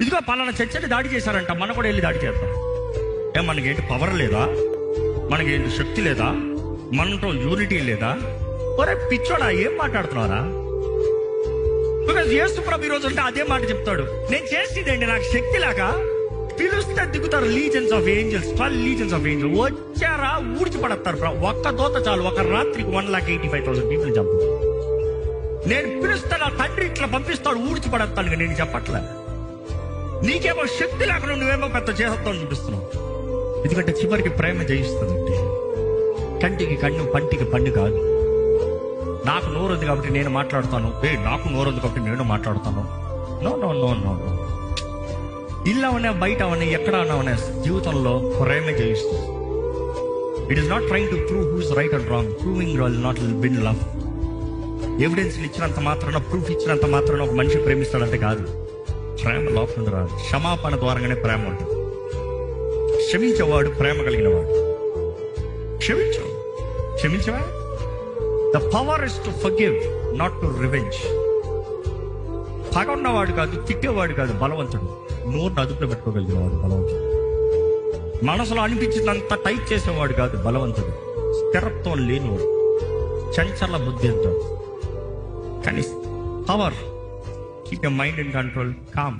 ఇదిగో పలానా చర్చని దాడి చేశారంట, మనం కూడా వెళ్ళి దాడి చేద్దాం. మనకేంటి పవర్ లేదా? మనకేంటి శక్తి లేదా? మనతో యూనిటీ లేదా? ఒరే పిచ్చోడా, ఏం మాట్లాడుతున్నారా? బికాజ్ యేసు ప్రభు ఈ రోజు అంటే అదే మాట చెప్తాడు. నేను చేసేదేంటి, నాకు శక్తి లేక పిలుస్తే దిగుతారు lesions of angels, 12 lesions of angels వచ్చారా, ఊడ్చిపడతారు. ఒక్క దోత చాలు, ఒక రాత్రికి 1,85,000 పీపుల్ చంపుతారు. నేను పిలుస్తే నా తండ్రి ఇట్లా పంపిస్తాడు, ఊడ్చిపడతాను. నేను చెప్పట్లే, నీకేమో శక్తి లేకుండా నువ్వేమో పెద్ద చేస్తావు చూపిస్తున్నావు. ఎందుకంటే చివరికి ప్రేమ జయిస్తుందండి. కంటికి కన్ను, పంటికి పండు కాదు. నాకు నోరు ఉంది కాబట్టి నేను మాట్లాడుతాను, నాకు నోరు ఉంది కాబట్టి నేను మాట్లాడుతాను. No no no no no. ఇల్లు అవనే, బయట అవనే, ఎక్కడ అవనే, జీవితంలో ప్రేమే జయిస్తుంది. It is not trying to prove who's right and wrong. Proving will not win love. Evidence ఇచ్చినంత మాత్రాన, ప్రూఫ్ ఇచ్చినంత మాత్రాన ఒక మనిషి ప్రేమిస్తాడంటే కాదు. ప్రేమ లోపల రాదు. క్షమాపణ ద్వారానే ప్రేమ ఉంటుంది. క్షమించేవాడు ప్రేమ కలిగిన వాడు. క్షమించవా? The power is to forgive, not to revenge. పగ ఉన్నవాడు కాదు, తిట్టేవాడు కాదు బలవంతుడు. నోరు అదుపులో పెట్టుకోగలిగిన వాడు బలవంతుడు. మనసులో అనిపించినంత టైప్ చేసేవాడు కాదు బలవంతుడు. స్థిరత్వం లేనివాడు, చంచల బుద్ధి అంటాడు. కానీ power, keep your mind in control, com.